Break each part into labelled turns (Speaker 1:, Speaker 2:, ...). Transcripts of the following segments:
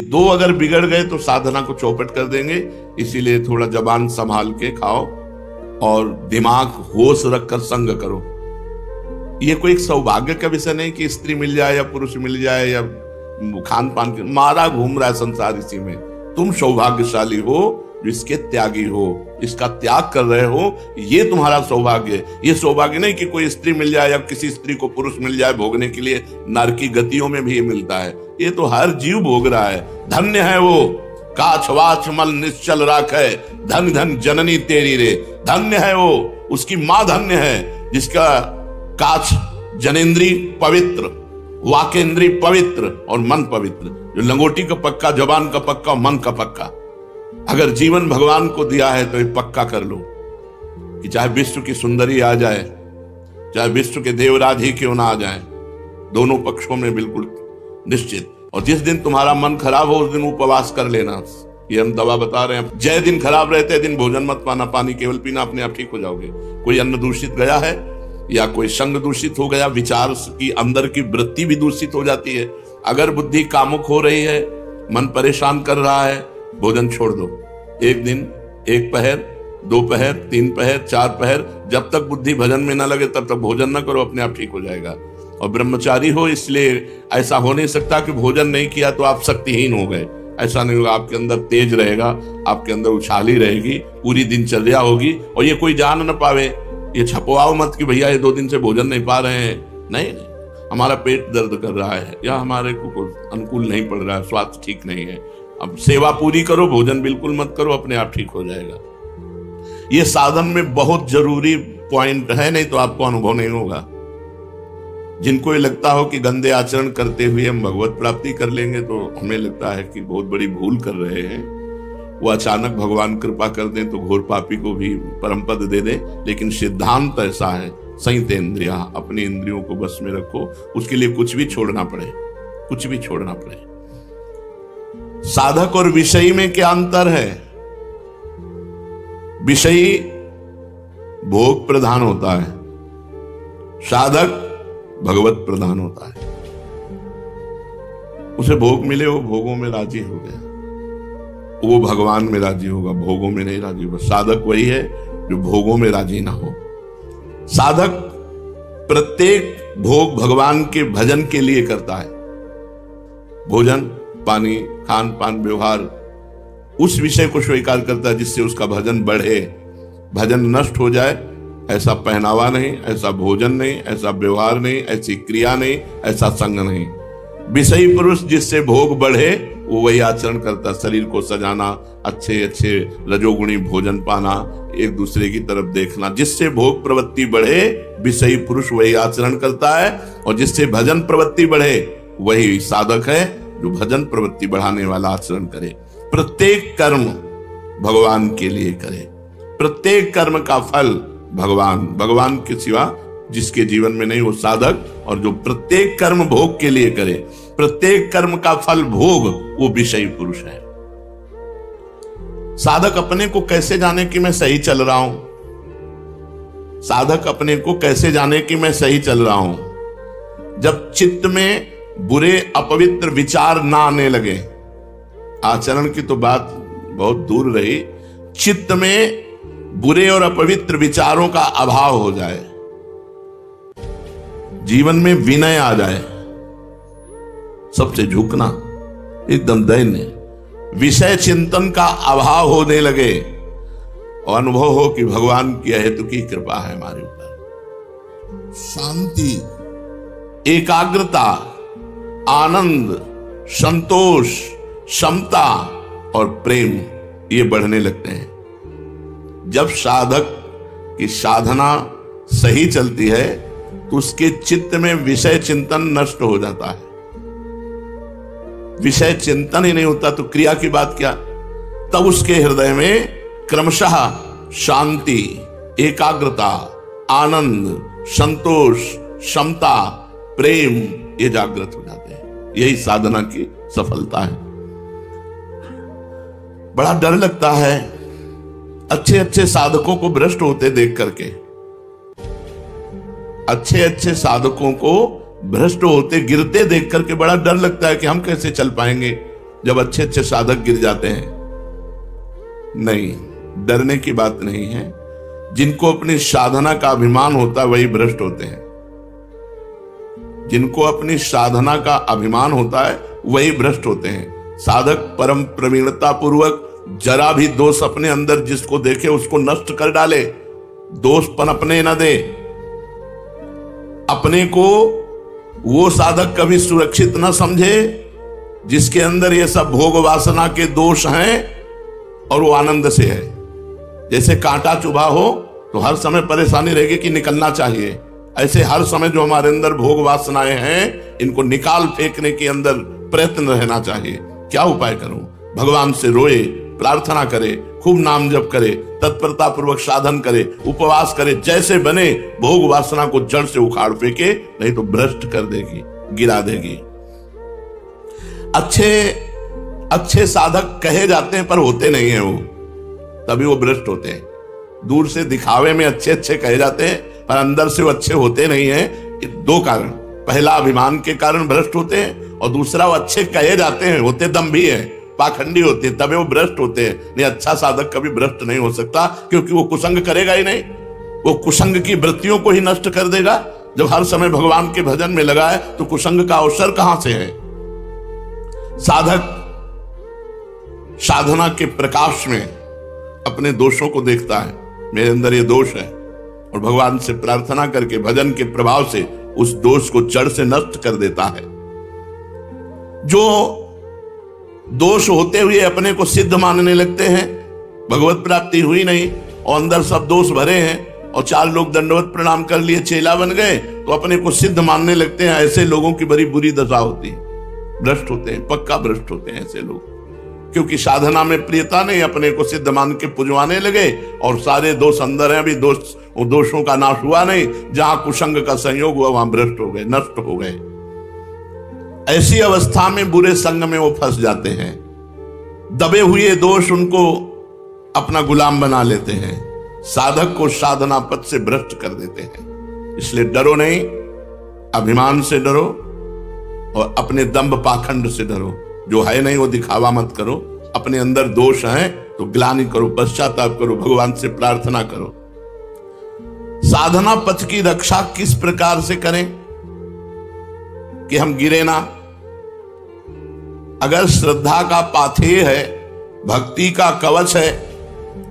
Speaker 1: दो अगर बिगड़ गए तो साधना को चौपट कर देंगे। इसीलिए थोड़ा जबान संभाल के खाओ और दिमाग होश रखकर संग करो। ये कोई एक सौभाग्य का विषय नहीं कि स्त्री मिल जाए या पुरुष मिल जाए या खान पान के मारा घूम रहा है संसार इसी में। तुम सौभाग्यशाली हो जो इसके त्यागी हो, इसका त्याग कर रहे हो, ये तुम्हारा सौभाग्य है। ये सौभाग्य नहीं कि कोई स्त्री मिल जाए या किसी स्त्री को पुरुष मिल जाए भोगने के लिए। नर की गतियों में भी ये मिलता है, ये तो हर जीव भोग रहा है। धन्य है वो काछ वाच मल निश्चल राखे, धन धन जननी तेरी रे। धन्य है वो, उसकी मां धन्य है जिसका काछ जनेन्द्री पवित्र, वाकेंद्री पवित्र और मन पवित्र। जो लंगोटी का पक्का, जबान का पक्का, मन का पक्का। अगर जीवन भगवान को दिया है तो ये पक्का कर लो कि चाहे विश्व की सुंदरी आ जाए, चाहे विश्व के देवराज ही क्यों ना आ जाए, दोनों पक्षों में बिल्कुल निश्चित। और जिस दिन तुम्हारा मन खराब हो उस दिन उपवास कर लेना। ये हम दवा बता रहे हैं। जय दिन खराब रहते दिन भोजन मत पाना, पानी केवल पीना, अपने आप ठीक हो जाओगे। कोई अन्न दूषित गया है या कोई संग दूषित हो गया, विचार की अंदर की वृत्ति भी दूषित हो जाती है। अगर बुद्धि कामुक हो रही है, मन परेशान कर रहा है, भोजन छोड़ दो। एक दिन, एक पहर, दो पहर, तीन पहर, चार पहर, जब तक बुद्धि भजन में ना लगे तब तक भोजन ना करो, अपने आप ठीक हो जाएगा। और ब्रह्मचारी हो इसलिए ऐसा हो नहीं सकता कि भोजन नहीं किया तो आप शक्तिहीन हो गए। ऐसा नहीं होगा, आपके अंदर तेज रहेगा, आपके अंदर उछाली रहेगी, पूरी दिनचर्या होगी और ये कोई जान न पावे। ये छपवाओ मत कि भैया ये 2 दिन से भोजन नहीं पा रहे हैं। नहीं, हमारा पेट दर्द कर रहा है या हमारे को अनुकूल नहीं पड़ रहा है, स्वास्थ्य ठीक नहीं है। अब सेवा पूरी करो, भोजन बिल्कुल मत करो, अपने आप ठीक हो जाएगा। ये साधन में बहुत जरूरी पॉइंट है, नहीं तो आपको अनुभव नहीं होगा। जिनको ये लगता हो कि गंदे आचरण करते हुए हम भगवत प्राप्ति कर लेंगे तो हमें लगता है कि बहुत बड़ी भूल कर रहे हैं। वो अचानक भगवान कृपा कर दें तो घोर पापी को भी परम पद दे दे। लेकिन सिद्धांत ऐसा है, संयत इंद्रिया, अपनी इंद्रियों को बस में रखो। उसके लिए कुछ भी छोड़ना पड़े, कुछ भी छोड़ना पड़े। साधक और विषयी में क्या अंतर है? विषयी भोग प्रधान होता है, साधक भगवत प्रधान होता है। उसे भोग मिले वो भोगों में राजी हो गया, वो भगवान में राजी होगा, भोगों में नहीं राजी होगा। साधक वही है जो भोगों में राजी ना हो। साधक प्रत्येक भोग भगवान के भजन के लिए करता है। भोजन, पानी, खान पान, व्यवहार, उस विषय को स्वीकार करता है जिससे उसका भजन बढ़े। भजन नष्ट हो जाए ऐसा पहनावा नहीं, ऐसा भोजन नहीं, ऐसा व्यवहार नहीं, ऐसी क्रिया नहीं, ऐसा संग नहीं। विषयी पुरुष जिससे भोग बढ़े वो वही आचरण करता। शरीर को सजाना, अच्छे अच्छे रजोगुणी भोजन पाना, एक दूसरे की तरफ देखना, जिससे भोग प्रवृत्ति बढ़े विषयी पुरुष वही आचरण करता है। और जिससे भजन प्रवृत्ति बढ़े वही साधक है जो भजन प्रवृत्ति बढ़ाने वाला आचरण करे। प्रत्येक कर्म भगवान के लिए करे, प्रत्येक कर्म का फल भगवान के सिवा जिसके जीवन में नहीं वो साधक। और जो प्रत्येक कर्म भोग के लिए करे, प्रत्येक कर्म का फल भोग, वो विषयी पुरुष है। साधक अपने को कैसे जाने कि मैं सही चल रहा हूं? साधक अपने को कैसे जाने कि मैं सही चल रहा हूं? जब चित्त में बुरे अपवित्र विचार ना आने लगे। आचरण की तो बात बहुत दूर रही, चित्त में बुरे और अपवित्र विचारों का अभाव हो जाए, जीवन में विनय आ जाए, सबसे झुकना, एकदम दैन्य, विषय चिंतन का अभाव होने लगे और अनुभव हो कि भगवान की अहेतु की कृपा है हमारे ऊपर। शांति, एकाग्रता, आनंद, संतोष, समता और प्रेम ये बढ़ने लगते हैं। जब साधक की साधना सही चलती है तो उसके चित्त में विषय चिंतन नष्ट हो जाता है। विषय चिंतन ही नहीं होता तो क्रिया की बात क्या? तब उसके हृदय में क्रमशः शांति, एकाग्रता, आनंद, संतोष, समता, प्रेम ये जागृत हो जाते हैं। यही साधना की सफलता है। बड़ा डर लगता है अच्छे अच्छे साधकों को भ्रष्ट होते देख करके। अच्छे अच्छे साधकों को भ्रष्ट होते गिरते देख करके बड़ा डर लगता है कि हम कैसे चल पाएंगे। जब अच्छे अच्छे साधक गिर जाते हैं। नहीं, डरने की बात नहीं है। जिनको अपनी साधना का अभिमान होता है वही भ्रष्ट होते हैं। जिनको अपनी साधना का अभिमान होता है वही भ्रष्ट होते हैं। साधक परम प्रवीणता पूर्वक जरा भी दोष अपने अंदर जिसको देखे उसको नष्ट कर डाले, दोष पनपने न दे। अपने को वो साधक कभी सुरक्षित न समझे जिसके अंदर ये सब भोग वासना के दोष हैं और वो आनंद से है। जैसे कांटा चुभा हो तो हर समय परेशानी रहेगी कि निकलना चाहिए, ऐसे हर समय जो हमारे अंदर भोग वासनाएं हैं इनको निकाल फेंकने के अंदर प्रयत्न रहना चाहिए। क्या उपाय करूं? भगवान से रोए, प्रार्थना करे, खूब नाम जप करे, तत्परता पूर्वक साधन करे, उपवास करे, जैसे बने भोग वासना को जड़ से उखाड़ फेंके, नहीं तो भ्रष्ट कर देगी, गिरा देगी। अच्छे साधक कहे जाते हैं पर होते नहीं है वो, तभी वो भ्रष्ट होते हैं। दूर से दिखावे में अच्छे कहे जाते हैं पर अंदर से वो अच्छे होते नहीं हैं। दो कारण, पहला अभिमान के कारण भ्रष्ट होते हैं और दूसरा वो अच्छे कहे जाते हैं, होते दम्भी है, पाखंडी होते हैं, तभी वो भ्रष्ट होते हैं। नहीं, अच्छा साधक कभी भ्रष्ट नहीं हो सकता क्योंकि वो कुसंग करेगा ही नहीं। वो कुसंग की वृत्तियों को ही नष्ट कर देगा। जब हर समय भगवान के भजन में लगा है तो कुसंग का अवसर कहां से है? साधक साधना के प्रकाश में अपने दोषों को देखता है, मेरे अंदर ये दोष है, और भगवान से प्रार्थना करके भजन के प्रभाव से उस दोष को जड़ से नष्ट कर देता है। जो दोष होते हुए अपने को सिद्ध मानने लगते हैं, भगवत प्राप्ति हुई नहीं और अंदर सब दोष भरे हैं और चार लोग दंडवत प्रणाम कर लिए, चेला बन गए तो अपने को सिद्ध मानने लगते हैं। ऐसे लोगों की बड़ी बुरी दशा होती है, भ्रष्ट होते हैं, पक्का भ्रष्ट होते हैं ऐसे लोग। क्योंकि साधना में प्रियता नहीं, अपने को सिद्ध मान के पुजवाने लगे और सारे दोष अंदर हैं, अभी दोषों का नाश हुआ नहीं। जहां कुसंग का संयोग हुआ वहां भ्रष्ट हो गए, नष्ट हो गए। ऐसी अवस्था में बुरे संग में वो फंस जाते हैं। दबे हुए दोष उनको अपना गुलाम बना लेते हैं, साधक को साधना पथ से भ्रष्ट कर देते हैं। इसलिए डरो नहीं, अभिमान से डरो और अपने दंभ पाखंड से डरो। जो है नहीं वो दिखावा मत करो। अपने अंदर दोष है तो ग्लानि करो, पश्चाताप करो, भगवान से प्रार्थना करो। साधना पथ की रक्षा किस प्रकार से करें कि हम गिरे ना? अगर श्रद्धा का पाथेय है, भक्ति का कवच है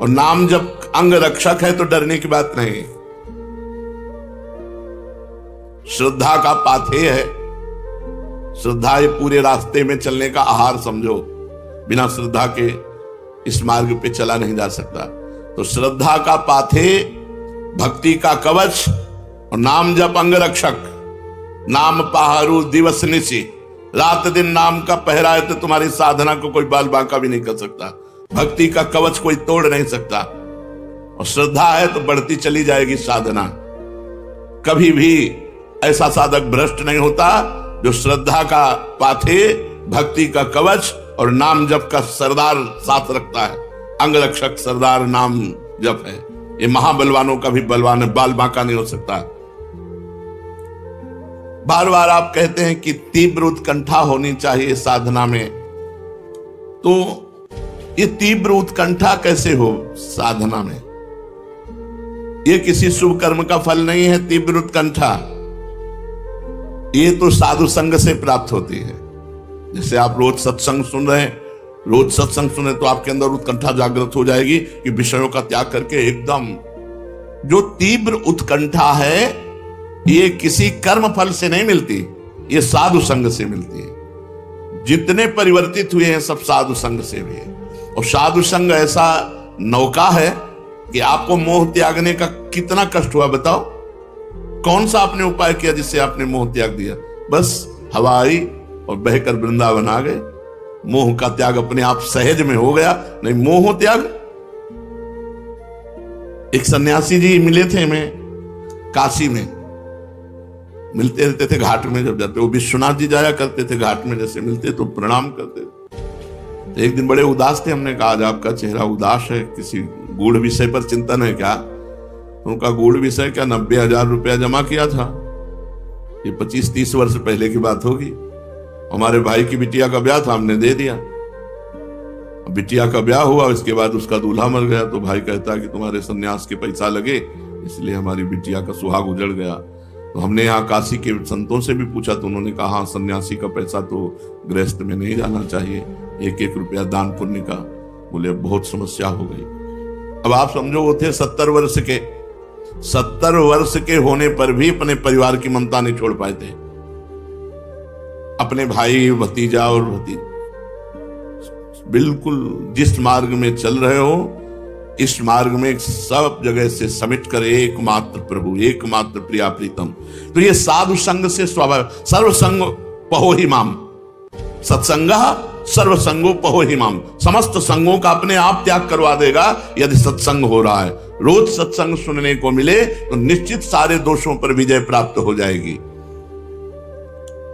Speaker 1: और नाम जब अंग रक्षक है तो डरने की बात नहीं। श्रद्धा का पाथेय है, श्रद्धा ये पूरे रास्ते में चलने का आहार समझो। बिना श्रद्धा के इस मार्ग पे चला नहीं जा सकता। तो श्रद्धा का पाथेय, भक्ति का कवच और नाम जप अंग रक्षक। नाम पहारू दिवस निशि, रात दिन नाम का पहरा है तो तुम्हारी साधना को कोई बाल बांका भी नहीं कर सकता। भक्ति का कवच कोई तोड़ नहीं सकता और श्रद्धा है तो बढ़ती चली जाएगी साधना। कभी भी ऐसा साधक भ्रष्ट नहीं होता जो श्रद्धा का पाथेय, भक्ति का कवच और नाम जप का सरदार साथ रखता है। अंग रक्षक सरदार नाम जप है। ये महाबलवानों का भी बलवान है, बाल बांका नहीं हो सकता। बार बार आप कहते हैं कि तीव्र उत्कंठा होनी चाहिए साधना में, तो ये तीव्र उत्कंठा कैसे हो साधना में? ये किसी शुभ कर्म का फल नहीं है। तीव्र उत्कंठा ये तो साधु संग से प्राप्त होती है। जैसे आप रोज सत्संग सुन रहे हैं, रोज सत्संग सुने तो आपके अंदर उत्कंठा जागृत हो जाएगी कि विषयों का त्याग करके एकदम। जो तीव्र उत्कंठा है ये किसी कर्म फल से नहीं मिलती, ये साधु संग से मिलती है। जितने परिवर्तित हुए हैं सब साधु संग से भी है। और साधु संग ऐसा नौका है कि आपको मोह त्यागने का कितना कष्ट हुआ बताओ? कौन सा आपने उपाय किया जिससे आपने मोह त्याग दिया? बस हवा आई और बहकर वृंदावन आ गए। मोह का त्याग अपने आप सहज में हो गया। नहीं, मोह त्याग। एक सन्यासी जी मिले थे हमें काशी में, मिलते रहते थे घाट में। जब जाते वो विश्वनाथ जी जाया करते थे घाट में, जैसे मिलते तो प्रणाम करते थे। एक दिन बड़े उदास थे। हमने कहा आज आपका चेहरा उदास है, किसी गूढ़ विषय पर चिंतन है क्या? उनका गूढ़ विषय क्या, 90,000 रुपया जमा किया था। ये 25-30 वर्ष पहले की बात होगी। हमारे भाई की बिटिया का ब्याह था, हमने दे दिया। बिटिया का ब्याह हुआ, इसके बाद उसका दूल्हा मर गया, तो भाई कहता कि तुम्हारे सन्यास के पैसा लगे, इसलिए हमारी बिटिया का सुहाग उजड़ गया। तो हमने यहाँ काशी के संतों से भी पूछा, तो उन्होंने कहा सन्यासी का पैसा तो गृहस्थ में नहीं जाना चाहिए, 1-1 रुपया दान पुण्य का। बोले अब बहुत समस्या हो गई। अब आप समझो, वो थे 70 वर्ष के, 70 वर्ष के होने पर भी अपने परिवार की ममता नहीं छोड़ पाए थे। अपने भाई, भतीजा और भतीजा, बिल्कुल जिस मार्ग में चल रहे हो, इस मार्ग में सब जगह से समेट कर एकमात्र प्रभु, एकमात्र प्रिया प्रीतम। तो ये साधु संग से स्वभाव, सर्वसंग पहो ही माम, सत्संगा सर्वसंगो पहो ही माम। समस्त संगों का अपने आप त्याग करवा देगा यदि सत्संग हो रहा है। रोज सत्संग सुनने को मिले तो निश्चित सारे दोषों पर विजय प्राप्त हो जाएगी।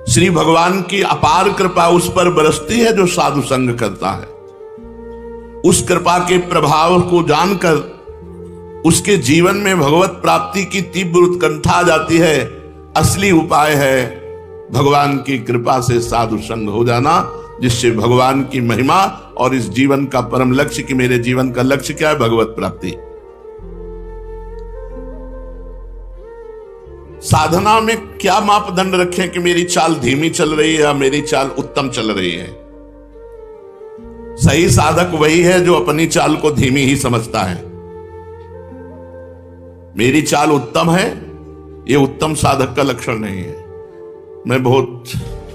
Speaker 1: श्री भगवान की अपार कृपा उस पर बरसती है जो साधु संग करता है। उस कृपा के प्रभाव को जानकर उसके जीवन में भगवत प्राप्ति की तीव्र उत्कंठा आ जाती है। असली उपाय है भगवान की कृपा से साधु संग हो जाना, जिससे भगवान की महिमा और इस जीवन का परम लक्ष्य, कि मेरे जीवन का लक्ष्य क्या है, भगवत प्राप्ति। साधना में क्या मापदंड रखें कि मेरी चाल धीमी चल रही है या मेरी चाल उत्तम चल रही है? सही साधक वही है जो अपनी चाल को धीमी ही समझता है। मेरी चाल उत्तम है, यह उत्तम साधक का लक्षण नहीं है। मैं बहुत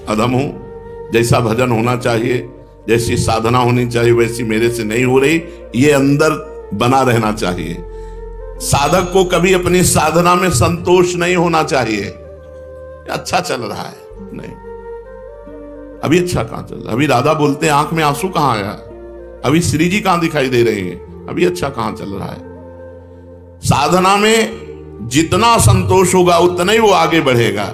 Speaker 1: अधम हूं, जैसा भजन होना चाहिए, जैसी साधना होनी चाहिए वैसी मेरे से नहीं हो रही, ये अंदर बना रहना चाहिए। साधक को कभी अपनी साधना में संतोष नहीं होना चाहिए। अच्छा चल रहा है, नहीं, अभी अच्छा कहां चल रहा है? अभी राधा बोलते हैं आंख में आंसू कहां आया? अभी श्री जी कहां दिखाई दे रहे हैं? अभी अच्छा कहां चल रहा है? साधना में जितना संतोष होगा उतना ही वो आगे बढ़ेगा।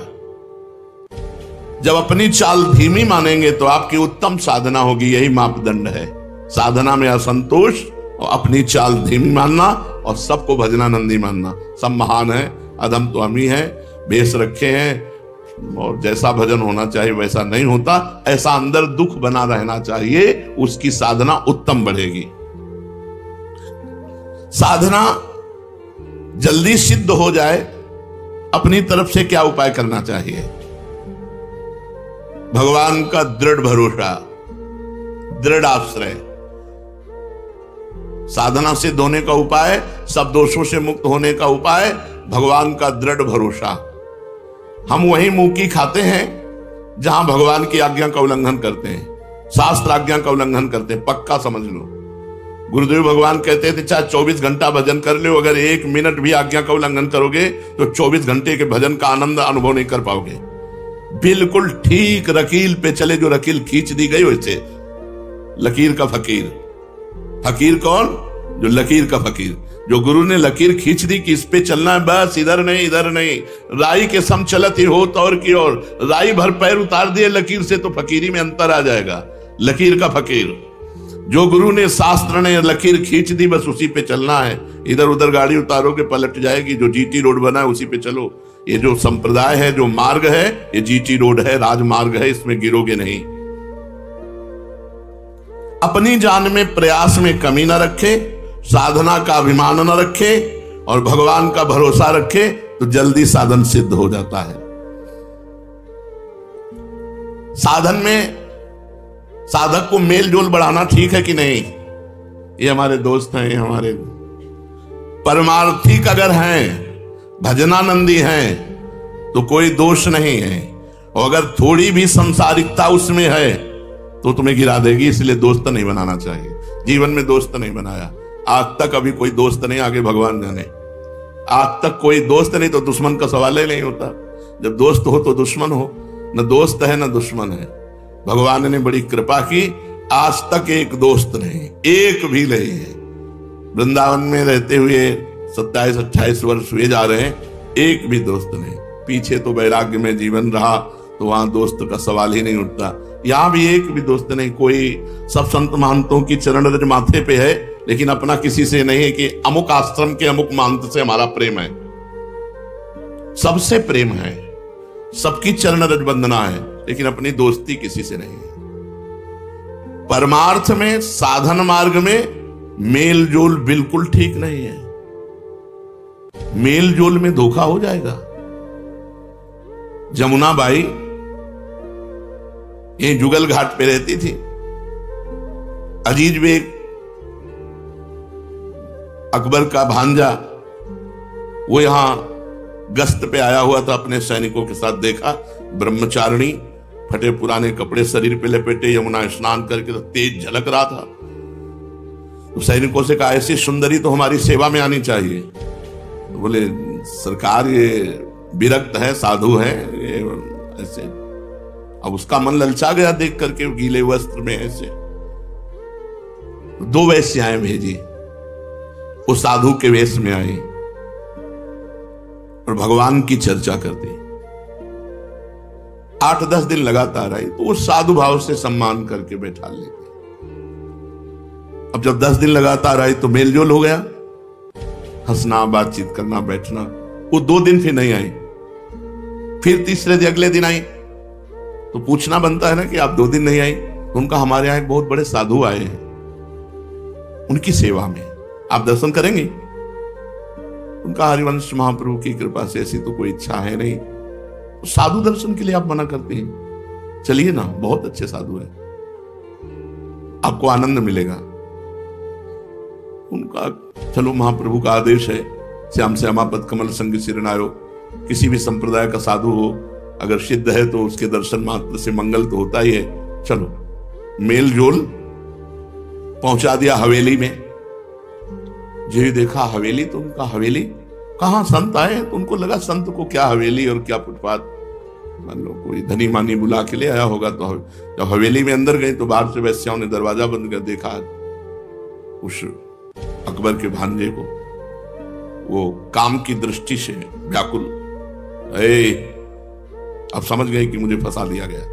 Speaker 1: जब अपनी चाल धीमी मानेंगे तो आपकी उत्तम साधना होगी। यही मापदंड है, साधना में असंतोष और अपनी चाल धीमी मानना और सबको भजनानंदी मानना। सब महान है, अधम तो हम ही है, भेष रखे हैं और जैसा भजन होना चाहिए वैसा नहीं होता, ऐसा अंदर दुख बना रहना चाहिए, उसकी साधना उत्तम बढ़ेगी। साधना जल्दी सिद्ध हो जाए, अपनी तरफ से क्या उपाय करना चाहिए? भगवान का दृढ़ भरोसा, दृढ़ आश्रय। साधना सिद्ध होने का उपाय, सब दोषों से मुक्त होने का उपाय, भगवान का दृढ़ भरोसा। हम वही मुंह की खाते हैं जहां भगवान की आज्ञा का उल्लंघन करते हैं, शास्त्र आज्ञा का उल्लंघन करते हैं, पक्का समझ लो। गुरुदेव भगवान कहते थे चाहे 24 घंटा भजन कर लो, अगर 1 मिनट भी आज्ञा का उल्लंघन करोगे तो 24 घंटे के भजन का आनंद अनुभव नहीं कर पाओगे। बिल्कुल ठीक रकील पे चले, जो रकील खींच दी गई वैसे। लकीर का फकीर, फकीर कौन? जो लकीर का फकीर, जो गुरु ने लकीर खींच दी कि इस पे चलना है, बस इधर नहीं इधर नहीं, राई के सम चलत ही हो तौर की ओर, राई भर पैर उतार दिए लकीर से तो फकीरी में अंतर आ जाएगा। लकीर का फकीर, जो गुरु ने शास्त्र ने लकीर खींच दी बस उसी पे चलना है। इधर उधर गाड़ी उतारोगे पलट जाएगी। जो जीटी रोड बना है उसी पे चलो। ये जो संप्रदाय है, जो मार्ग है, ये जीटी रोड है, राजमार्ग है, इसमें गिरोगे नहीं। अपनी जान में प्रयास में कमी न रखे, साधना का अभिमान न रखे और भगवान का भरोसा रखे तो जल्दी साधन सिद्ध हो जाता है। साधन में साधक को मेल जोल बढ़ाना ठीक है कि नहीं? ये हमारे दोस्त हैं, ये हमारे परमार्थिक अगर हैं, भजनानंदी हैं तो कोई दोष नहीं है, और अगर थोड़ी भी संसारिकता उसमें है तो तुम्हें गिरा देगी। इसलिए दोस्त नहीं बनाना चाहिए। जीवन में दोस्त नहीं बनाया आज तक, अभी कोई दोस्त नहीं, आगे भगवान जाने। आज तक कोई दोस्त नहीं तो दुश्मन का सवाल ही नहीं होता। जब दोस्त हो तो दुश्मन हो, न दोस्त है न दुश्मन है। भगवान ने बड़ी कृपा की, आज तक एक दोस्त नहीं, एक भी नहीं है। वृंदावन में रहते हुए 27-28 वर्ष हुए जा रहे हैं, एक भी दोस्त नहीं। पीछे तो वैराग्य में जीवन रहा तो वहां दोस्त का सवाल ही नहीं उठता। यहां भी एक भी दोस्त नहीं। कोई सब संत महंतों की चरण रज माथे पे है, लेकिन अपना किसी से नहीं है कि अमुक आश्रम के अमुक महंत से हमारा प्रेम है। सबसे प्रेम है, सबकी चरण रज वंदना है, लेकिन अपनी दोस्ती किसी से नहीं है। परमार्थ में, साधन मार्ग में मेल जोल बिल्कुल ठीक नहीं है। मेल जोल में धोखा हो जाएगा। जमुना बाई ये जुगल घाट पे रहती थी। अजीज बेग अकबर का भांजा, वो यहां गश्त पे आया हुआ था, अपने सैनिकों के साथ देखा ब्रह्मचारिणी फटे पुराने कपड़े शरीर पे लपेटे यमुना स्नान करके, तो तेज झलक रहा था। तो सैनिकों से कहा ऐसी सुंदरी तो हमारी सेवा में आनी चाहिए। तो बोले सरकार ये विरक्त है, साधु है, ये ऐसे। अब उसका मन ललचा गया देख करके गीले वस्त्र में ऐसे। 2 वैश्याएं भेजी, वो साधु के वेश में आई और भगवान की चर्चा कर दी। 8-10 दिन लगातार आई, तो वो साधु भाव से सम्मान करके बैठा लेते। अब जब 10 दिन लगातार आई तो मेलजोल हो गया, हंसना, बातचीत करना, बैठना। वो 2 दिन फिर नहीं आई, फिर तीसरे दिन अगले दिन आई। तो पूछना बनता है ना कि आप 2 दिन नहीं आई। तो उनका हमारे यहां एक बहुत बड़े साधु आए हैं, उनकी सेवा में आप दर्शन करेंगे। उनका हरिवंश महाप्रभु की कृपा से ऐसी तो कोई इच्छा है नहीं, तो साधु दर्शन के लिए आप मना करते हैं। चलिए ना, बहुत अच्छे साधु है, आपको आनंद मिलेगा। उनका चलो महाप्रभु का आदेश है, श्याम श्यामापद कमल संग सिरनायो, किसी भी संप्रदाय का साधु हो अगर सिद्ध है तो उसके दर्शन मात्र से मंगल तो होता ही है। चलो मेल जोल पहुंचा दिया हवेली में। जो देखा हवेली, तो उनका हवेली कहां, संत आए तो उनको लगा संत को क्या हवेली और क्या फुटपाथ, मान लो कोई धनी मानी बुला के ले आया होगा। तो जब हवेली में अंदर गए तो बाहर से वैश्याओं ने दरवाजा बंद कर देखा उस अकबर के भांजे को, वो काम की दृष्टि से व्याकुल। अब समझ गए कि मुझे फंसा लिया गया,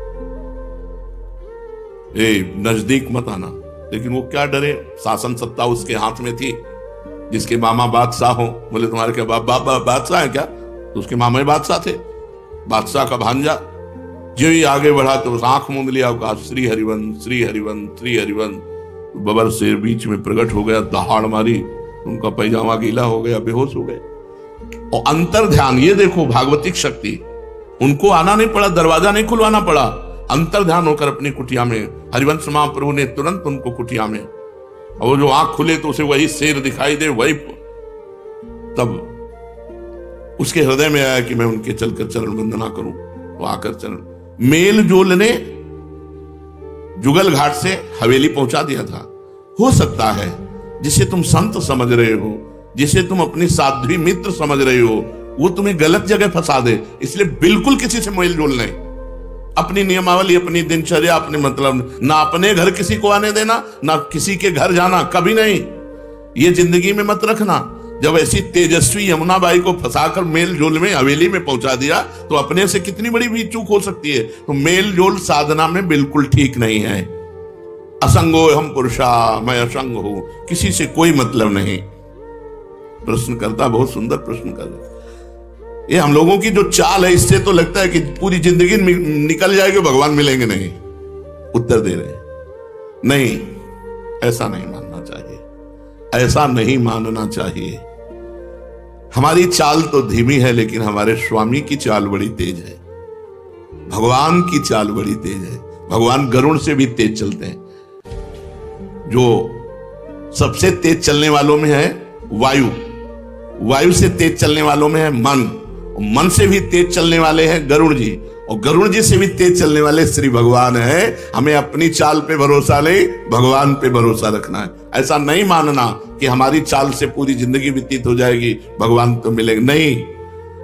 Speaker 1: नजदीक मत आना। लेकिन वो क्या डरे, शासन सत्ता उसके हाथ में थी। जिसके मामा बादशाह हो, बोले तुम्हारे क्या बाप बादशाह है क्या? तो उसके मामा बादशाह थे, बादशाह का भांजा। जो ही आगे बढ़ा तो आंख मूंद लिया, कहा श्री हरिवंश, श्री हरिवंश, श्री हरिवंश। बबर शेर बीच में प्रकट हो गया, दहाड़ मारी, उनका पैजामा गीला हो गया, बेहोश हो गए। और अंतर ध्यान, ये देखो भागवतिक शक्ति, उनको आना नहीं पड़ा, दरवाजा नहीं खुलवाना पड़ा, अंतर ध्यान होकर अपनी कुटिया में हरिवंश महाप्रभु ने तुरंत उनको कुटिया में, और वो जो आंख खुले तो उसे वही शेर दिखाई दे, वही तब उसके हृदय में आया कि मैं उनके चलकर चरण वंदना करूं। वो आकर चरण मेल जोल ने जुगल घाट से हवेली पहुंचा दिया था। हो सकता है जिसे तुम संत समझ रहे हो, जिसे तुम अपनी साध्वी मित्र समझ रहे हो, वो तुम्हें गलत जगह फंसा दे। इसलिए बिल्कुल किसी से मेल जोल नहीं, अपनी नियमावली, अपनी दिनचर्या, अपने मतलब, ना अपने घर किसी को आने देना, ना किसी के घर जाना, कभी नहीं। ये जिंदगी में मत रखना। जब ऐसी तेजस्वी यमुना बाई को फंसाकर मेल जोल में हवेली में पहुंचा दिया तो अपने से कितनी बड़ी भी चूक हो सकती है। तो मेल जोल साधना में बिल्कुल ठीक नहीं है। असंगो हम पुरुषा, मैं असंग हूं, किसी से कोई मतलब नहीं। प्रश्नकर्ता बहुत सुंदर प्रश्न कर रहे। ये हम लोगों की जो चाल है, इससे तो लगता है कि पूरी जिंदगी निकल जाएगी, भगवान मिलेंगे नहीं। उत्तर दे रहे नहीं, ऐसा नहीं मानना चाहिए, ऐसा नहीं मानना चाहिए। हमारी चाल तो धीमी है, लेकिन हमारे स्वामी की चाल बड़ी तेज है, भगवान की चाल बड़ी तेज है। भगवान गरुड़ से भी तेज चलते हैं। जो सबसे तेज चलने वालों में है वायु, वायु से तेज चलने वालों में है मन, मन से भी तेज चलने वाले हैं गरुड़ जी, और गरुड़ जी से भी तेज चलने वाले श्री भगवान है। हमें अपनी चाल पे भरोसा नहीं, भगवान पे भरोसा रखना है। ऐसा नहीं मानना कि हमारी चाल से पूरी जिंदगी व्यतीत हो जाएगी, भगवान तो मिलेगा नहीं।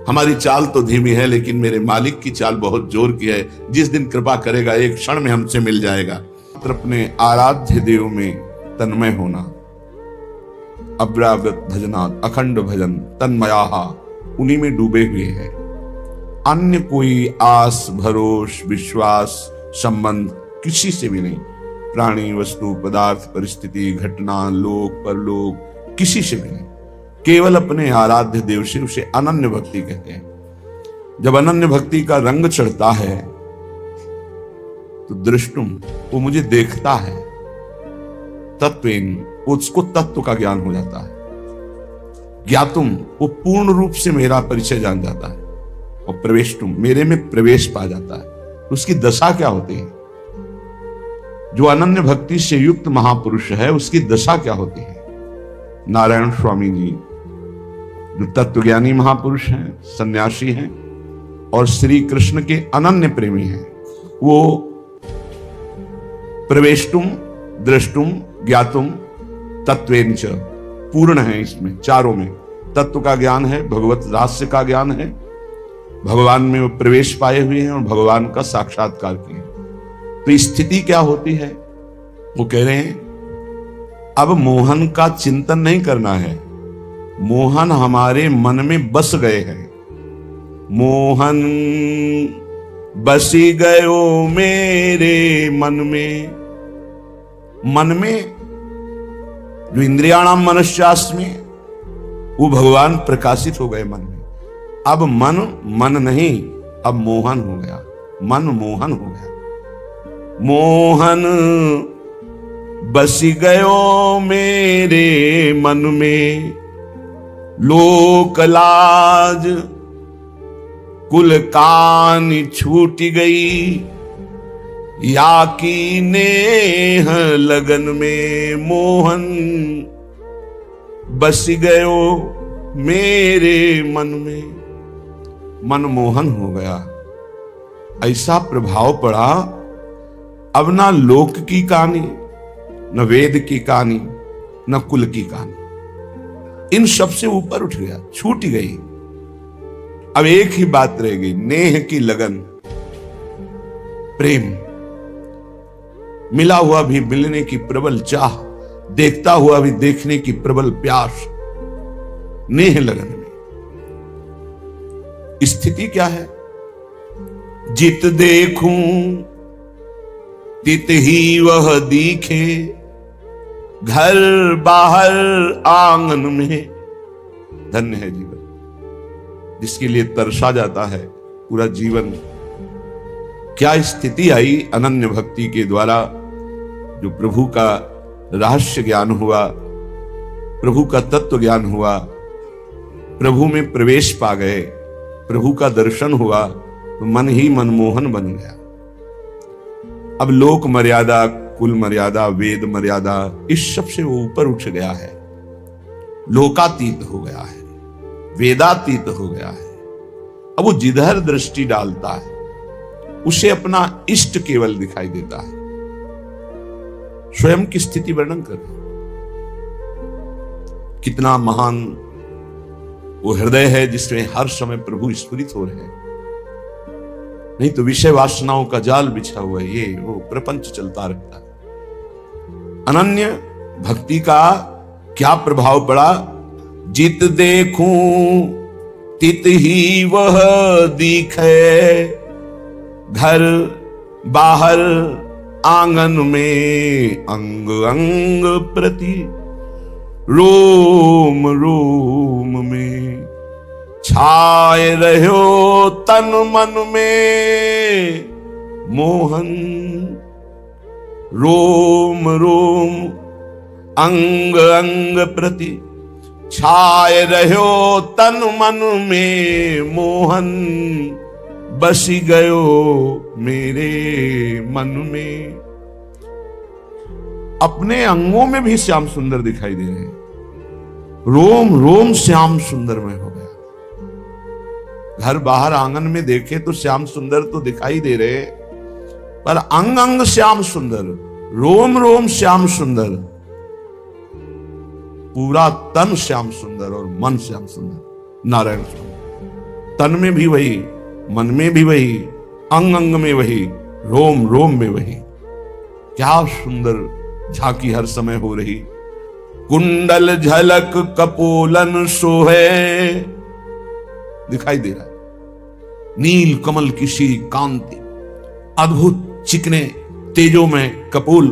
Speaker 1: हमारी चाल तो धीमी है, लेकिन मेरे मालिक की चाल बहुत जोर की है। जिस दिन कृपा करेगा एक क्षण में हमसे मिल जाएगा। अपने आराध्य देव में तन्मय होना, अव्यावृत भजनात्, अखंड भजन, तन्मयाहा, उन्हीं में डूबे हुए हैं। अन्य कोई आस, भरोस, विश्वास, संबंध किसी से भी नहीं। प्राणी, वस्तु, पदार्थ, परिस्थिति, घटना, लोक, परलोक, किसी से भी नहीं। केवल अपने आराध्य देव से, उसे अनन्य भक्ति कहते हैं। जब अनन्य भक्ति का रंग चढ़ता है तो दृष्टुम, वो मुझे देखता है, तत्वेन, उसको तत्व का ज्ञान हो जाता है। ज्ञातुम, वो पूर्ण रूप से मेरा परिचय जान जाता है। और प्रवेशतुम, मेरे में प्रवेश पा जाता है। उसकी दशा क्या होती है? जो अनन्य भक्ति से युक्त महापुरुष है उसकी दशा क्या होती है? नारायण स्वामी जी जो तत्वज्ञानी महापुरुष हैं, सन्यासी हैं और श्री कृष्ण के अनन्य प्रेमी हैं, वो प्रवेशतुम, दृष्टुम, ज्ञातुम, तत्वेन च पूर्ण है। इसमें चारों में तत्व का ज्ञान है, भगवत रहस्य का ज्ञान है, भगवान में वो प्रवेश पाए हुए हैं और भगवान का साक्षात्कार किए। तो स्थिति क्या होती है? वो कह रहे हैं अब मोहन का चिंतन नहीं करना है, मोहन हमारे मन में बस गए हैं। मोहन बसी गयो मेरे मन में। मन में जो इंद्रियाणाम मनश्चास्मि, वो भगवान प्रकाशित हो गए मन में। अब मन नहीं, अब मोहन हो गया, मन मोहन हो गया। मोहन बसी गयो मेरे मन में, लोक लाज कुल कान छूट गई, या की नेह लगन में। मोहन बस गयो मेरे मन में, मन मोहन हो गया। ऐसा प्रभाव पड़ा, अब ना लोक की कहानी, न वेद की कहानी, न कुल की कहानी, इन सब से ऊपर उठ गया, छूट गई। अब एक ही बात रह गई, नेह की लगन, प्रेम। मिला हुआ भी मिलने की प्रबल चाह, देखता हुआ भी देखने की प्रबल प्यास, नेह लगन में। स्थिति क्या है? जित देखूं तित ही वह दिखे, घर बाहर आंगन में। धन्य है जीवन जिसके लिए तरसा जाता है पूरा जीवन। क्या स्थिति आई अनन्य भक्ति के द्वारा, जो प्रभु का रहस्य ज्ञान हुआ, प्रभु का तत्व ज्ञान हुआ, प्रभु में प्रवेश पा गए, प्रभु का दर्शन हुआ, तो मन ही मनमोहन बन गया। अब लोक मर्यादा, कुल मर्यादा, वेद मर्यादा, इस सब से वो ऊपर उठ गया है, लोकातीत हो गया है, वेदातीत हो गया है। अब वो जिधर दृष्टि डालता है उसे अपना इष्ट केवल दिखाई देता है। स्वयं की स्थिति वर्णन कर, कितना महान वो हृदय है जिसमें हर समय प्रभु स्फुरित हो रहे हैं। नहीं तो विषय वासनाओं का जाल बिछा हुआ है, ये वो प्रपंच चलता रहता है। अनन्य भक्ति का क्या प्रभाव पड़ा? जित देखूं तित ही वह दिखे, घर बाहर आंगन में, अंग अंग प्रति रोम रोम में। छाए रहो तन मन में मोहन, रोम रोम अंग अंग प्रति। छाए रहो तन मन में मोहन, बसी गयो मेरे मन में। अपने अंगों में भी श्याम सुंदर दिखाई दे रहे हैं, रोम रोम श्याम सुंदर में हो गया। घर बाहर आंगन में देखे तो श्याम सुंदर तो दिखाई दे रहे, पर अंग अंग श्याम सुंदर, रोम रोम श्याम सुंदर, पूरा तन श्याम सुंदर और मन श्याम सुंदर। नारायण स्वामी तन में भी वही, मन में भी वही, अंग अंग में वही, रोम रोम में वही। क्या सुंदर झांकी हर समय हो रही। कुंडल झलक कपोलन सोहे, दिखाई दे रहा है। नील कमल की सी कांति, अद्भुत चिकने तेजोमय कपोल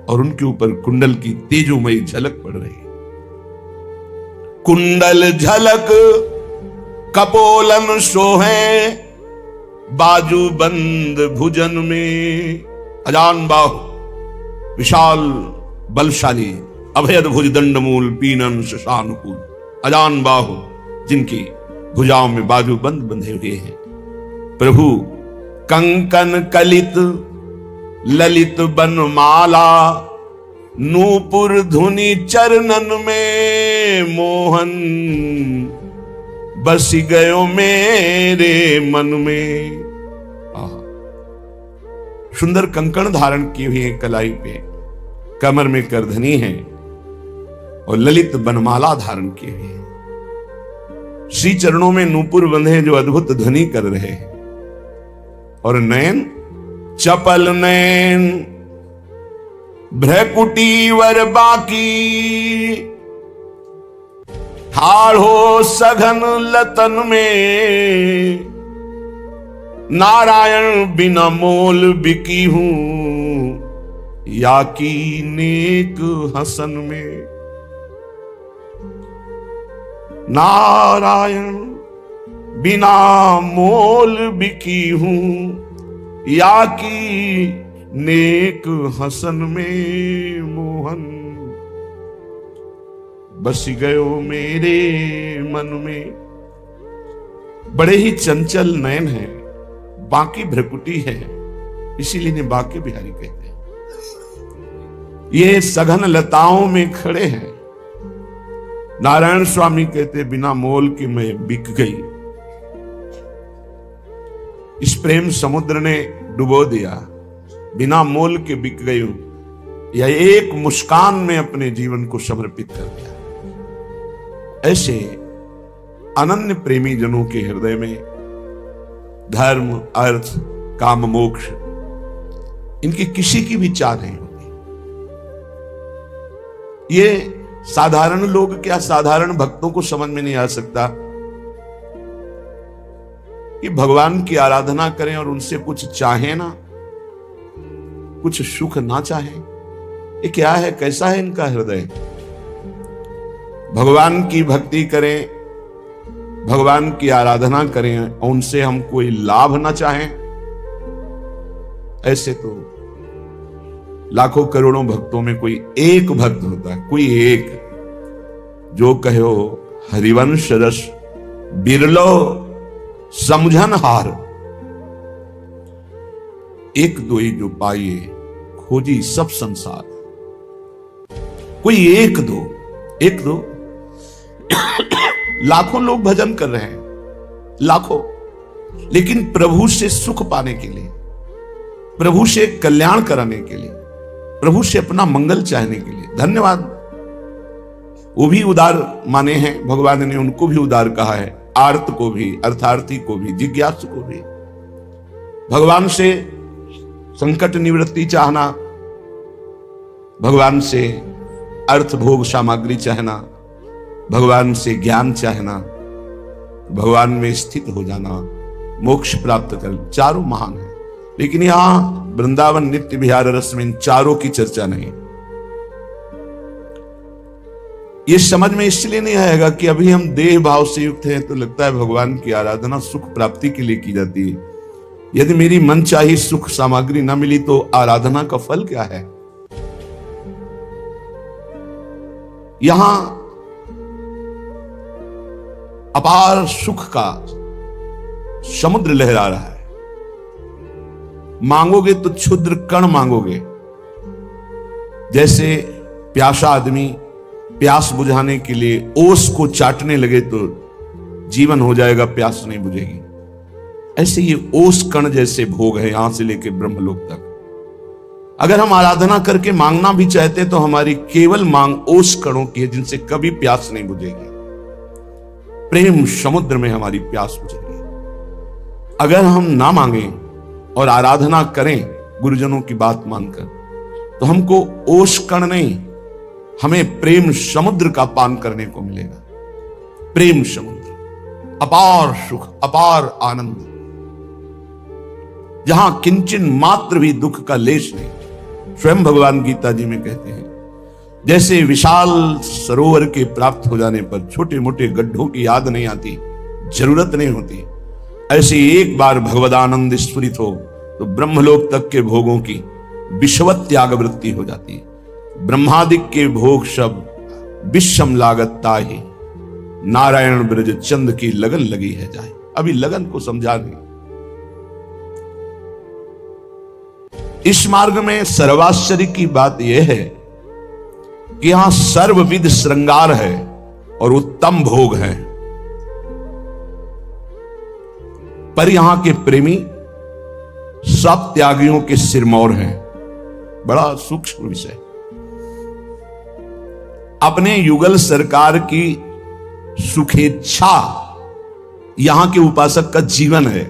Speaker 1: और उनके ऊपर कुंडल की तेजोमयी झलक पड़ रही। कुंडल झलक कपोलन सोहे, बाजू बंद भुजन में। अजान बाहु, विशाल बलशाली, अभयद भुज दंड मूल, पीनन शशानुकूल, अजान बाहु, जिनकी भुजाओं में बाजू बंद बंधे हुए हैं। प्रभु कंकन कलित ललित बनमाला, नूपुर धुनि चरणन में मोहन, बस गयो मेरे मन में। सुंदर कंकण धारण किए हुए कलाई पे, कमर में करधनी है और ललित बनमाला धारण किए हुए हैं। श्री चरणों में नूपुर बंधे जो अद्भुत ध्वनि कर रहे हैं, और नयन चपल नयन भ्रकुटी वर बाकी, ठाढ़ो सघन लतन में, नारायण बिना मोल बिकी हूं, या की नेक हसन में। नारायण बिना मोल बिकी हूं, या की नेक हसन में मोहन, बस गयो मेरे मन में। बड़े ही चंचल नयन है, बाकी भ्रकुटी है, इसीलिए इन्हें बाके बिहारी कहते हैं। ये सघन लताओं में खड़े हैं। नारायण स्वामी कहते बिना मोल के मैं बिक गई, इस प्रेम समुद्र ने डुबो दिया, बिना मोल के बिक गई हूं, या एक मुस्कान में अपने जीवन को समर्पित कर दिया। ऐसे अनन्य प्रेमी जनों के हृदय में धर्म, अर्थ, काम, मोक्ष, इनकी किसी की भी चाह नहीं होती। ये साधारण लोग क्या, साधारण भक्तों को समझ में नहीं आ सकता कि भगवान की आराधना करें और उनसे कुछ चाहें ना, कुछ सुख ना चाहें। ये क्या है, कैसा है इनका हृदय। भगवान की भक्ति करें, भगवान की आराधना करें और उनसे हम कोई लाभ ना चाहें। ऐसे तो लाखों करोड़ों भक्तों में कोई एक भक्त होता है, कोई एक, जो कहो हरिवंश रस बिरलो समझन हार, एक दोई जो पाइए खोजी सब संसार। कोई एक दो, एक दो। लाखों लोग भजन कर रहे हैं, लाखों, लेकिन प्रभु से सुख पाने के लिए, प्रभु से कल्याण कराने के लिए, प्रभु से अपना मंगल चाहने के लिए। धन्यवाद, वो भी उदार माने हैं, भगवान ने उनको भी उदार कहा है, आर्त को भी, अर्थार्थी को भी, जिज्ञासु को भी। भगवान से संकट निवृत्ति चाहना, भगवान से अर्थ भोग सामग्री चाहना, भगवान से ज्ञान चाहना, भगवान में स्थित हो जाना, मोक्ष प्राप्त कर, चारों महान है। लेकिन यहां वृंदावन नित्य विहार रस में इन चारों की चर्चा नहीं। ये समझ में इसलिए नहीं आएगा कि अभी हम देह भाव से युक्त हैं, तो लगता है भगवान की आराधना सुख प्राप्ति के लिए की जाती है। यदि मेरी मनचाही सुख सामग्री न मिली तो आराधना का फल क्या है। यहां अपार सुख का समुद्र लहरा रहा है। मांगोगे तो क्षुद्र कण मांगोगे। जैसे प्यासा आदमी प्यास बुझाने के लिए ओस को चाटने लगे तो जीवन हो जाएगा, प्यास नहीं बुझेगी। ऐसे ये ओस कण जैसे भोग है यहां से लेकर ब्रह्मलोक तक। अगर हम आराधना करके मांगना भी चाहते तो हमारी केवल मांग ओस कणों की है, जिनसे कभी प्यास नहीं बुझेगी। प्रेम समुद्र में हमारी प्यास बुझेगी। अगर हम ना मांगे और आराधना करें गुरुजनों की बात मानकर, तो हमको ओस कण नहीं, हमें प्रेम समुद्र का पान करने को मिलेगा। प्रेम समुद्र, अपार सुख, अपार आनंद, जहां किंचन मात्र भी दुख का लेश नहीं। स्वयं भगवान गीता जी में कहते हैं, जैसे विशाल सरोवर के प्राप्त हो जाने पर छोटे मोटे गड्ढों की याद नहीं आती, जरूरत नहीं होती, ऐसे एक बार भगवदानंद स्फुरित हो तो ब्रह्मलोक तक के भोगों की विश्वत त्याग वृत्ति हो जाती है। ब्रह्मादिक के भोग सब विषम लागत ताहि, नारायण ब्रज चंद की लगन लगी है जाए। अभी लगन को समझा नहीं। इस मार्ग में सर्वाश्चर्य की बात यह है कि यहां सर्वविध श्रृंगार है और उत्तम भोग है, पर यहां के प्रेमी सब त्यागियों के सिरमौर हैं। बड़ा सूक्ष्म विषय। अपने युगल सरकार की सुखेच्छा यहां के उपासक का जीवन है।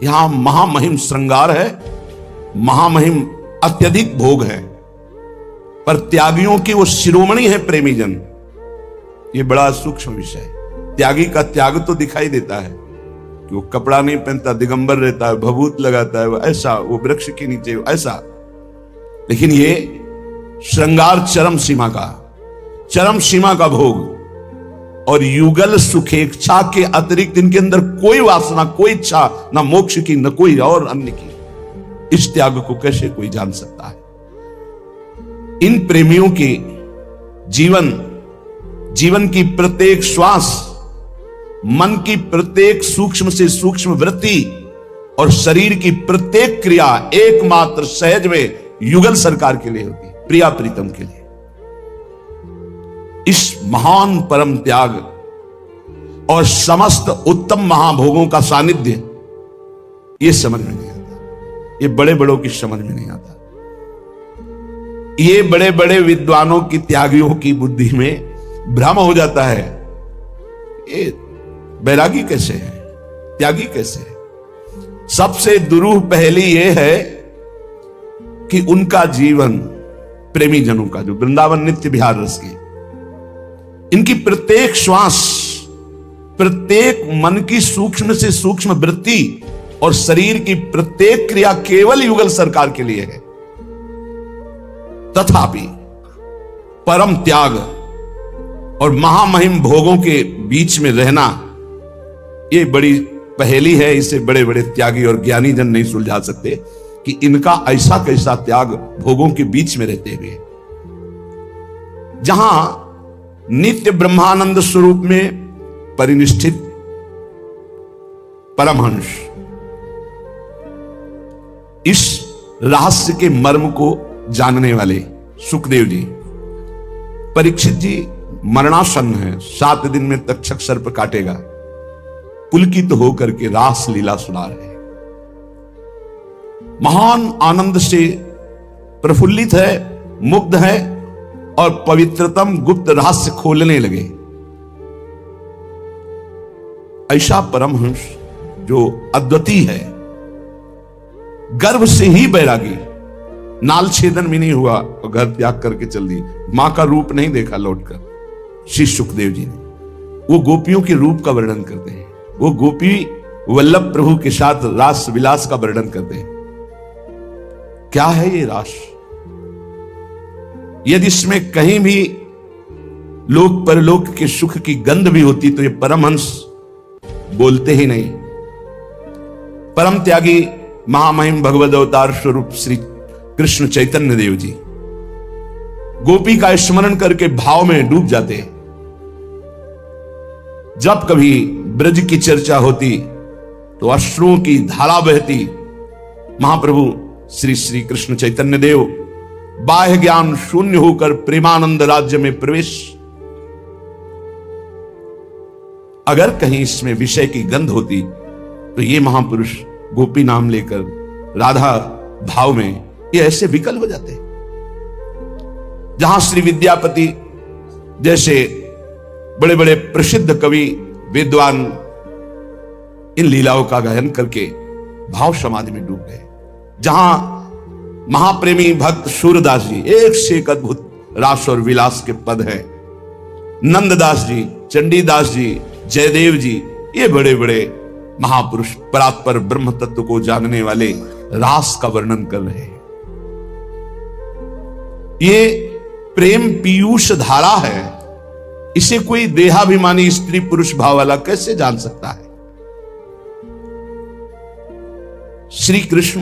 Speaker 1: यहां महामहिम श्रृंगार है, महामहिम अत्यधिक भोग है, पर त्यागियों की वो शिरोमणि है प्रेमी जन। ये बड़ा सूक्ष्म विषय। त्यागी का त्याग तो दिखाई देता है कि वो कपड़ा नहीं पहनता, दिगंबर रहता है, भभूत लगाता है, वो ऐसा, वो वृक्ष के नीचे ऐसा। लेकिन ये श्रृंगार चरम सीमा का भोग और युगल सुखेच्छा के अतिरिक्त इनके अंदर कोई वासना, कोई इच्छा, ना मोक्ष की न कोई और अन्य की। इस त्याग को कैसे कोई जान सकता है? इन प्रेमियों के जीवन की प्रत्येक श्वास, मन की प्रत्येक सूक्ष्म से सूक्ष्म वृत्ति और शरीर की प्रत्येक क्रिया एकमात्र सहज में युगल सरकार के लिए होती, प्रिया प्रीतम के लिए। इस महान परम त्याग और समस्त उत्तम महाभोगों का सानिध्य ये समझ में नहीं आता। ये बड़े बड़ों की समझ में नहीं आता। ये बड़े बड़े विद्वानों की, त्यागियों की बुद्धि में भ्रम हो जाता है। ये बैरागी कैसे है, त्यागी कैसे है? सबसे दुरूह पहली यह है कि उनका जीवन, प्रेमी जनों का जो वृंदावन नित्य विहार रस की, इनकी प्रत्येक श्वास, प्रत्येक मन की सूक्ष्म से सूक्ष्म वृत्ति और शरीर की प्रत्येक क्रिया केवल युगल सरकार के लिए है। तथापि परम त्याग और महामहिम भोगों के बीच में रहना ये बड़ी पहेली है। इसे बड़े बड़े त्यागी और ज्ञानी जन नहीं सुलझा सकते कि इनका ऐसा कैसा त्याग भोगों के बीच में रहते हुए, जहां नित्य ब्रह्मानंद स्वरूप में परिनिष्ठित परमहंस इस रहस्य के मर्म को जानने वाले सुखदेव जी, परीक्षित जी मरणासन्न है, 7 दिन में तक्षक सर्प काटेगा, पुलकित होकर के रास लीला सुना रहे, महान आनंद से प्रफुल्लित है, मुग्ध है और पवित्रतम गुप्त रहस्य खोलने लगे। ऐसा परमहंस जो अद्वितीय है, गर्भ से ही बैरागी, नाल छेदन भी नहीं हुआ और घर त्याग करके चल दी, मां का रूप नहीं देखा लौटकर। श्री सुखदेव जी ने वो गोपियों के रूप का वर्णन करते हैं, वो गोपी वल्लभ प्रभु के साथ रास विलास का वर्णन करते हैं। क्या है ये रास? यदि इसमें कहीं भी लोक परलोक के सुख की गंध भी होती तो ये परमहंस बोलते ही नहीं। परम त्यागी महामहिम भगवद अवतार स्वरूप श्री कृष्ण चैतन्य देव जी गोपी का स्मरण करके भाव में डूब जाते। जब कभी ब्रज की चर्चा होती तो अश्रुओं की धारा बहती। महाप्रभु श्री श्री कृष्ण चैतन्य देव बाह्य ज्ञान शून्य होकर प्रेमानंद राज्य में प्रवेश। अगर कहीं इसमें विषय की गंध होती तो ये महापुरुष गोपी नाम लेकर राधा भाव में ये ऐसे विकल हो जाते। जहां श्री विद्यापति जैसे बड़े बड़े प्रसिद्ध कवि विद्वान इन लीलाओं का गायन करके भाव समाधि में डूब गए, जहां महाप्रेमी भक्त सूरदास जी एक से एक अद्भुत रास और विलास के पद हैं, नंददास जी, चंडीदास जी, जयदेव जी, ये बड़े बड़े महापुरुष परात्पर ब्रह्म तत्व को जानने वाले रास का वर्णन कर रहे हैं। ये प्रेम पीयूष धारा है, इसे कोई देहाभिमानी स्त्री पुरुष भाव वाला कैसे जान सकता है? श्री कृष्ण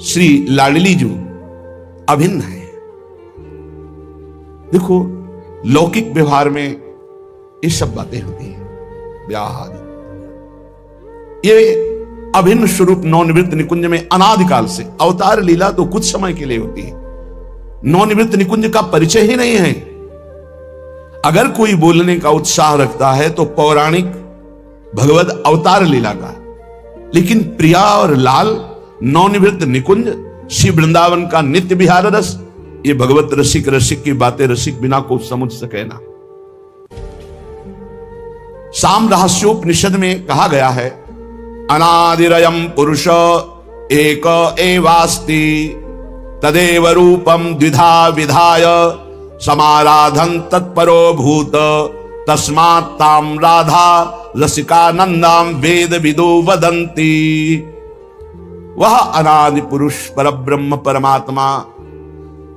Speaker 1: श्री लाडली जी अभिन्न है। देखो, लौकिक व्यवहार में ये सब बातें होती हैं, ब्याह आदि। ये अभिन्न स्वरूप नवनिवृत्त निकुंज में अनादिकाल से, अवतार लीला तो कुछ समय के लिए होती है, नवनिवृत्त निकुंज का परिचय ही नहीं है। अगर कोई बोलने का उत्साह रखता है तो पौराणिक भगवत अवतार लीला का, लेकिन प्रिया और लाल, नवनिवृत्त निकुंज, श्री वृंदावन का नित्य विहार रस, ये भगवत रसिक रसिक की बातें रसिक बिना को समझ सके ना। साम रहस्योपनिषद में कहा गया है, अनादिरयम पुरुष एक एवास्ति तदेव रूपम द्विधा विधाय समाराधन तत्परो भूत तस्मात् ताम राधा रसिकानंदाम वेद विदो वदंती। वह अनादि पुरुष परब्रह्म परमात्मा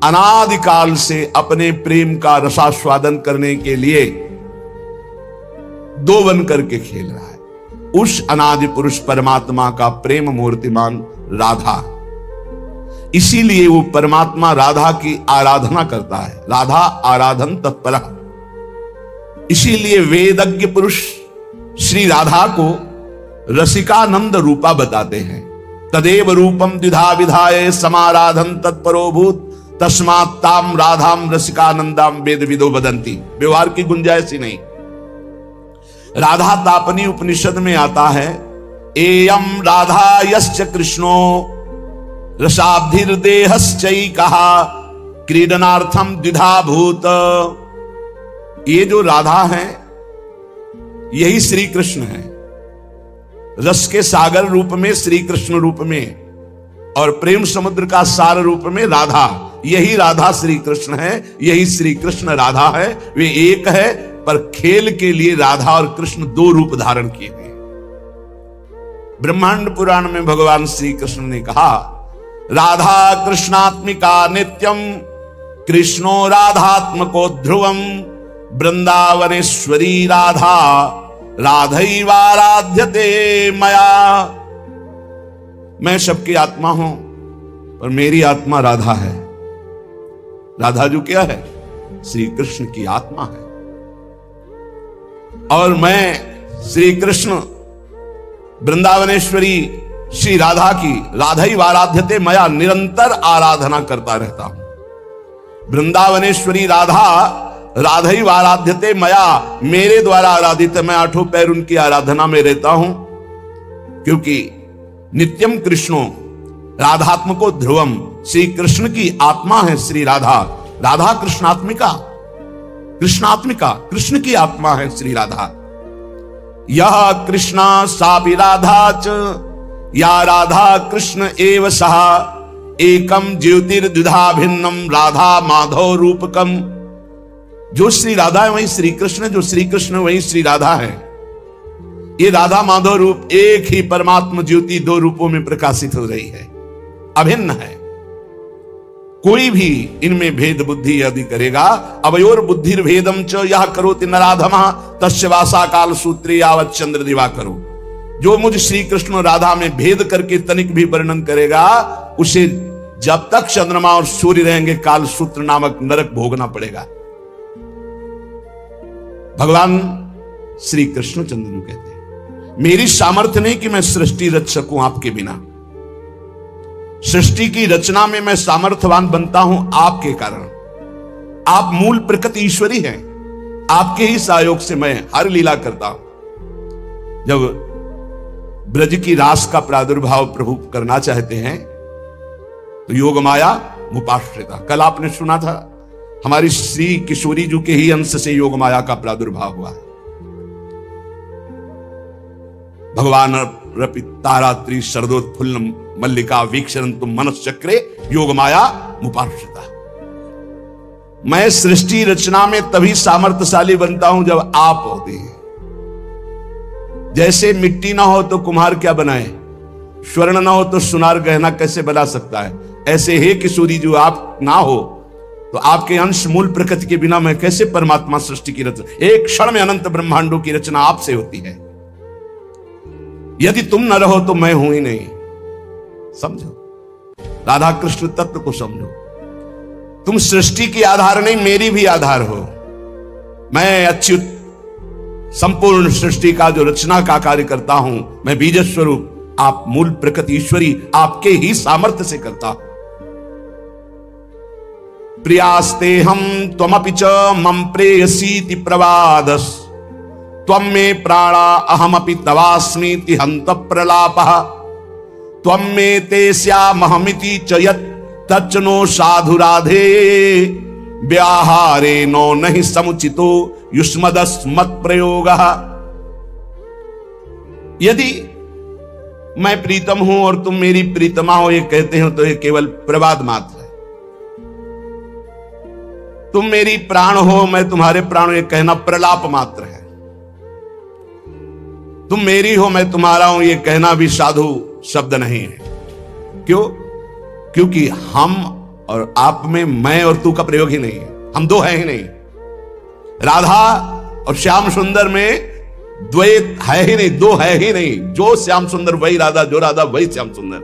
Speaker 1: अनादिकाल से अपने प्रेम का रसास्वादन करने के लिए दो बन करके खेल रहा है। उस अनादि पुरुष परमात्मा का प्रेम मूर्तिमान राधा, इसीलिए वो परमात्मा राधा की आराधना करता है, राधा आराधन तत्पर। इसीलिए वेदज्ञ पुरुष श्री राधा को रसिकानंद रूपा बताते हैं। तदेव रूपम द्विधा विधाय समाराधन तत्परो भूत तस्मात् ताम राधाम रसिकानंदाम वेद विदो वदंती। व्यवहार की गुंजाइश ही नहीं। राधा तापनी उपनिषद में आता है, एयम राधा यश्च कृष्णो रसाब्धिर्देहश्चैकहा क्रीडनार्थम द्विधा भूत। ये जो राधा है यही श्री कृष्ण है, रस के सागर रूप में श्री कृष्ण रूप में, और प्रेम समुद्र का सार रूप में राधा। यही राधा श्री कृष्ण है, यही श्री कृष्ण राधा है। वे एक है, पर खेल के लिए राधा और कृष्ण दो रूप धारण किए गए। ब्रह्मांड पुराण में भगवान श्री कृष्ण ने कहा, राधा कृष्णात्मिका नित्यम कृष्णो राधात्मको ध्रुवम वृंदावनेश्वरी राधा राधैवाराध्यते मया। मैं सबकी आत्मा हूं और मेरी आत्मा राधा है। राधा जो क्या है? श्री कृष्ण की आत्मा है, और मैं श्री कृष्ण वृंदावनेश्वरी श्री राधा की राधैवाराध्यते मया निरंतर आराधना करता रहता हूं। वृंदावनेश्वरी राधा राधैवाराध्यते मया, मेरे द्वारा आराधित, मैं आठों पैर उनकी आराधना में रहता हूं। क्योंकि नित्यम कृष्णो राधात्मको ध्रुवम, श्री कृष्ण की आत्मा है श्री राधा। राधा कृष्णात्मिका, कृष्णात्मिका कृष्ण की आत्मा है श्री राधा। यह कृष्णा सापि राधा च या राधा कृष्ण एव सहा एकम ज्योतिर्द्विधा भिन्नम राधा माधव रूपकम। जो श्री राधा है वही श्री कृष्ण है, जो श्री कृष्ण वही श्री राधा है। ये राधा माधव रूप एक ही परमात्मा ज्योति दो रूपों में प्रकाशित हो रही है, अभिन्न है। कोई भी इनमें भेद बुद्धि यदि करेगा, अवयोर बुद्धिर भेदम च यह करोति नराधमा तस्य वासा काल सूत्री यावत् चंद्र दिवा करो। जो मुझ श्री कृष्ण राधा में भेद करके तनिक भी वर्णन करेगा, उसे जब तक चंद्रमा और सूर्य रहेंगे काल सूत्र नामक नरक भोगना पड़ेगा। भगवान श्री कृष्ण चंद्र कहते हैं, मेरी सामर्थ्य नहीं कि मैं सृष्टि रच सकूं आपके बिना। सृष्टि की रचना में मैं सामर्थ्यवान बनता हूं आपके कारण। आप मूल प्रकृति ईश्वरी हैं, आपके ही सहयोग से मैं हर लीला करता हूं। जब ब्रज की रास का प्रादुर्भाव प्रभु करना चाहते हैं तो योग माया मुपाश्रिता, कल आपने सुना था, हमारी श्री किशोरी जी के ही अंश से योग माया का प्रादुर्भाव हुआ है। भगवान रपि तारात्रि शरदोत्फुल्ल मल्लिका वीक्षण तुम मनश्चक्रे योग माया मुपाश्रिता। मैं सृष्टि रचना में तभी सामर्थ्यशाली बनता हूं जब आप होते हैं। जैसे मिट्टी ना हो तो कुम्हार क्या बनाए, स्वर्ण ना हो तो सुनार गहना कैसे बना सकता है, ऐसे हे किशोरी जो आप ना हो तो आपके अंश मूल प्रकृति के बिना मैं कैसे परमात्मा सृष्टि की रचना। एक क्षण में अनंत ब्रह्मांडों की रचना आपसे होती है। यदि तुम न रहो तो मैं हूं ही नहीं। समझो, राधा कृष्ण तत्व को समझो। तुम सृष्टि की आधार नहीं, मेरी भी आधार हो। मैं अच्युत संपूर्ण सृष्टि का जो रचना का कार्य करता हूं, मैं बीज स्वरूप, आप मूल प्रकृति ईश्वरी आपके ही सामर्थ्य से करता हूं। प्रियास्ते हम त्वमपि च मम प्रेयसीति प्रवादस, त्वं मे प्राणा अहमपि तवास्मीति हंत प्रलापः, त्वं मे ते स्यामहमिति च यत् तच्च नो साधु राधे, व्याहारे नो नहीं समुचितो युष्मदस्मत् प्रयोगः। यदि मैं प्रीतम हूं और तुम मेरी प्रीतमा हो ये कहते हो तो ये केवल प्रवाद मात्र है। तुम मेरी प्राण हो, मैं तुम्हारे प्राण, ये कहना प्रलाप मात्र है। तुम मेरी हो, मैं तुम्हारा हूं, ये कहना भी साधु शब्द नहीं है। क्यों? क्योंकि हम और आप में मैं और तू का प्रयोग ही नहीं है, हम दो हैं ही नहीं। राधा और श्याम सुंदर में द्वैत है ही नहीं, दो है ही नहीं। जो श्याम सुंदर वही राधा, जो राधा वही श्याम सुंदर।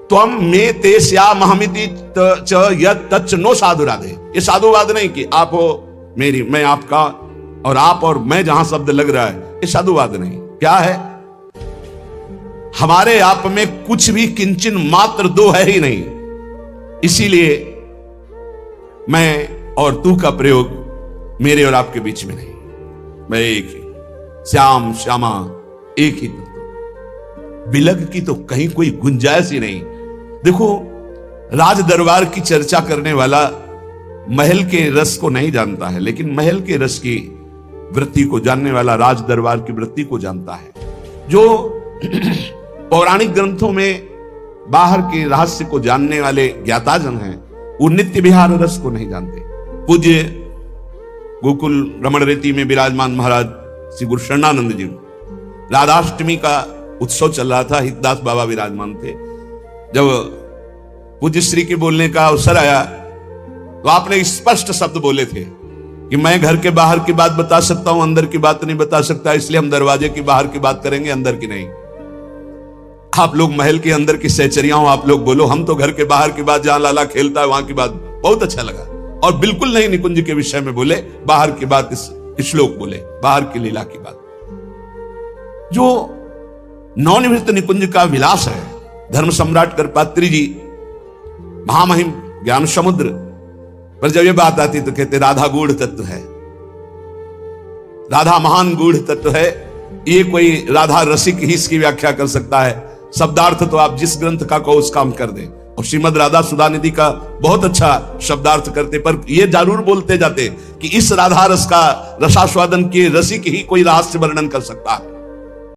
Speaker 1: त्वं मे ते स्यामहमिति च यत् तच्च नो साधु राधे, ये साधुवाद नहीं कि आप हो मेरी, मैं आपका, और आप और मैं जहां शब्द लग रहा है, ये साधुवाद नहीं। क्या है? हमारे आप में कुछ भी किंचन मात्र दो है ही नहीं। इसीलिए मैं और तू का प्रयोग मेरे और आपके बीच में नहीं। मैं एक ही, श्याम श्यामा एक ही तत्व, विलग की तो कहीं कोई गुंजाइश ही नहीं। देखो, राज दरबार की चर्चा करने वाला महल के रस को नहीं जानता है, लेकिन महल के रस की वृत्ति को जानने वाला राज दरबार की वृत्ति को जानता है। जो पौराणिक ग्रंथों में बाहर के रहस्य को जानने वाले ज्ञाताजन हैं, वो नित्य विहार रस को नहीं जानते। पूज्य गोकुल रमण रेती में विराजमान महाराज श्री गुरु शरणानंद जी, राधाष्टमी का उत्सव चल रहा था, हितदास बाबा विराजमान थे। जब पूज्य श्री के बोलने का अवसर आया तो आपने स्पष्ट शब्द बोले थे कि मैं घर के बाहर की बात बता सकता हूं, अंदर की बात नहीं बता सकता, इसलिए हम दरवाजे की बाहर की बात करेंगे, अंदर की नहीं। आप लोग महल के अंदर की सहचरिया हो, आप लोग बोलो, हम तो घर के बाहर की बात, जहां लाला खेलता है वहां की बात। बहुत अच्छा लगा। और बिल्कुल नहीं निकुंज के विषय में बोले, बाहर की बात, इस श्लोक बोले, बाहर की लीला की बात। जो नवनिवृत्त निकुंज का विलास है, धर्म सम्राट करपात्री जी महामहिम ज्ञान समुद्र पर जब ये बात आती तो कहते राधा गूढ़ तत्व है, राधा महान गूढ़ तत्व है। ये कोई राधा रसिक ही इसकी व्याख्या कर सकता है। शब्दार्थ तो आप जिस ग्रंथ का कहो उसका हम कर दें, और श्रीमद राधा सुधा निधि का बहुत अच्छा शब्दार्थ करते, पर ये जरूर बोलते जाते कि इस राधा रस का रसास्वादन किए रसिक ही कोई रहस्य वर्णन कर सकता है।